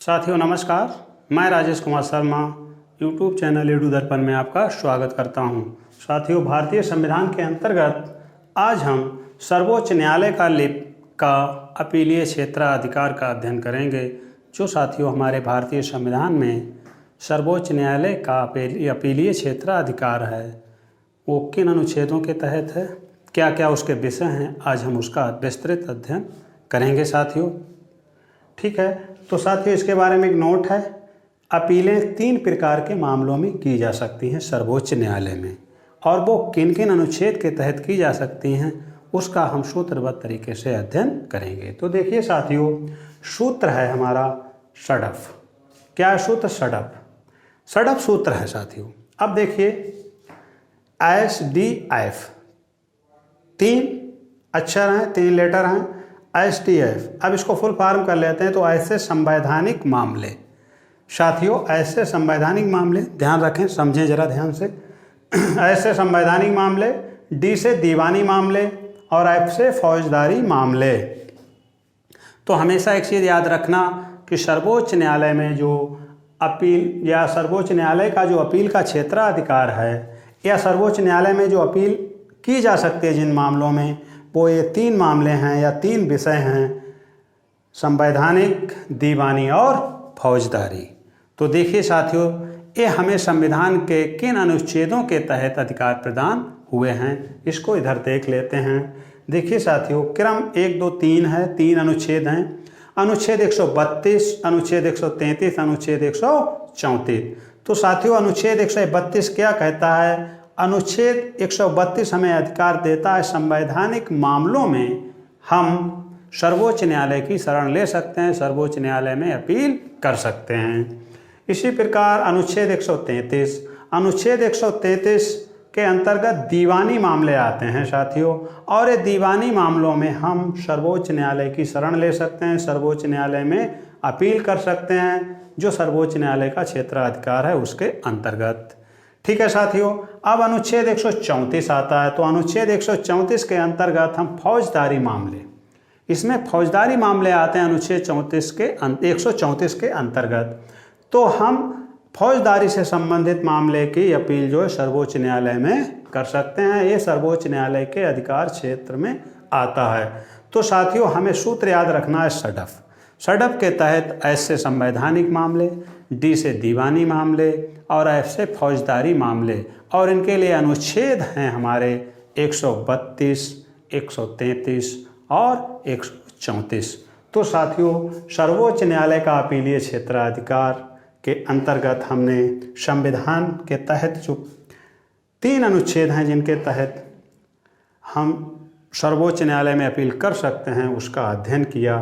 साथियों नमस्कार, मैं Rajesh Kumar Sharma YouTube channel edu दर्पण में आपका स्वागत करता हूं। साथियों, भारतीय संविधान के अंतर्गत आज हम सर्वोच्च न्यायालय का अपीलीय क्षेत्राधिकार का अध्ययन करेंगे। जो साथियों हमारे भारतीय संविधान में सर्वोच्च न्यायालय का अपीलीय क्षेत्राधिकार है वो किन अनुच्छेदों के तहत है, क्या क्या उसके विषय हैं, आज हम उसका विस्तृत अध्ययन करेंगे साथियों। ठीक है, तो साथियों इसके बारे में एक नोट है। अपीलें 3 प्रकार के मामलों में की जा सकती हैं सर्वोच्च न्यायालय में, और वो किन किन अनुच्छेद के तहत की जा सकती हैं उसका हम सूत्रबद्ध तरीके से अध्ययन करेंगे। तो देखिए साथियों, सूत्र है हमारा सडफ। क्या है सूत्र? सडफ। सडफ सूत्र है साथियों। अब देखिए SDF 3 अक्षर हैं, 3 लेटर हैं। STF, अब इसको फुल फॉर्म कर लेते हैं तो ऐसे संवैधानिक मामले। साथियों ऐसे संवैधानिक मामले, ध्यान रखें, समझें जरा ध्यान से। ऐसे संवैधानिक मामले, D से दीवानी मामले और F से फौजदारी मामले। तो हमेशा एक चीज़ याद रखना कि सर्वोच्च न्यायालय में जो अपील या सर्वोच्च न्यायालय का जो अपील का क्षेत्राधिकार है या सर्वोच्च न्यायालय में जो अपील की जा सकती है जिन मामलों में, वो ये 3 मामले हैं या 3 विषय हैं, संवैधानिक, दीवानी और फौजदारी। तो देखिए साथियों, ये हमें संविधान के किन अनुच्छेदों के तहत अधिकार प्रदान हुए हैं इसको इधर देख लेते हैं। देखिए साथियों, क्रम 1, 2, 3 है, 3 अनुच्छेद हैं। अनुच्छेद 132, अनुच्छेद 133, अनुच्छेद 134। तो साथियों अनुच्छेद 132 क्या कहता है? अनुच्छेद 132 हमें अधिकार देता है संवैधानिक मामलों में हम सर्वोच्च न्यायालय की शरण ले सकते हैं, सर्वोच्च न्यायालय में अपील कर सकते हैं। इसी प्रकार अनुच्छेद 133, अनुच्छेद 133 के अंतर्गत दीवानी मामले आते हैं साथियों, और ये दीवानी मामलों में हम सर्वोच्च न्यायालय की शरण ले सकते हैं, सर्वोच्च न्यायालय में अपील कर सकते हैं, जो सर्वोच्च न्यायालय का क्षेत्राधिकार है उसके अंतर्गत। ठीक है साथियों, अब अनुच्छेद 134 आता है। तो अनुच्छेद 134 के अंतर्गत हम फौजदारी मामले, इसमें फौजदारी मामले आते हैं अनुच्छेद 134 के अंतर्गत। तो हम फौजदारी से संबंधित मामले की अपील जो है सर्वोच्च न्यायालय में कर सकते हैं। ये सर्वोच्च न्यायालय के अधिकार क्षेत्र में आता है। तो साथियों हमें सूत्र याद रखना है सडफ। सडफ के तहत ऐसे संवैधानिक मामले, D से दीवानी मामले और F से फौजदारी मामले, और इनके लिए अनुच्छेद हैं हमारे 132, 133 और 134। तो साथियों सर्वोच्च न्यायालय का अपीलीय क्षेत्राधिकार के अंतर्गत हमने संविधान के तहत जो 3 अनुच्छेद हैं जिनके तहत हम सर्वोच्च न्यायालय में अपील कर सकते हैं उसका अध्ययन किया।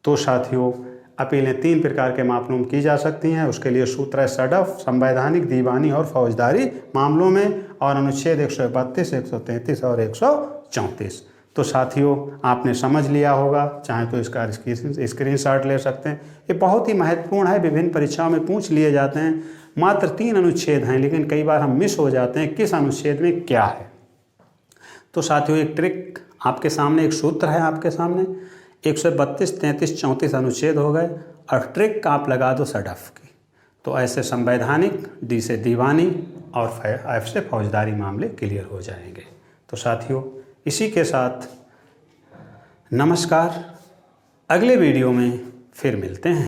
तो साथियों अपीलें 3 प्रकार के मामलों में की जा सकती हैं। उसके लिए सूत्र है सडफ, संवैधानिक, दीवानी और फौजदारी मामलों में, और अनुच्छेद 132, 133 और 134। तो साथियों आपने समझ लिया होगा, चाहे तो इसका स्क्रीनशॉट ले सकते हैं। ये बहुत ही महत्वपूर्ण है, विभिन्न परीक्षाओं में पूछ लिए जाते हैं। मात्र 3 अनुच्छेद हैं, लेकिन कई बार हम मिस हो जाते हैं किस अनुच्छेद में क्या है। तो साथियों एक ट्रिक आपके सामने, एक सूत्र है आपके सामने, 132, 33, 34 अनुच्छेद हो गए, और ट्रिक आप लगा दो सडफ की। तो ऐसे संवैधानिक, D से दीवानी और F से फौजदारी मामले क्लियर हो जाएंगे। तो साथियों इसी के साथ नमस्कार, अगले वीडियो में फिर मिलते हैं।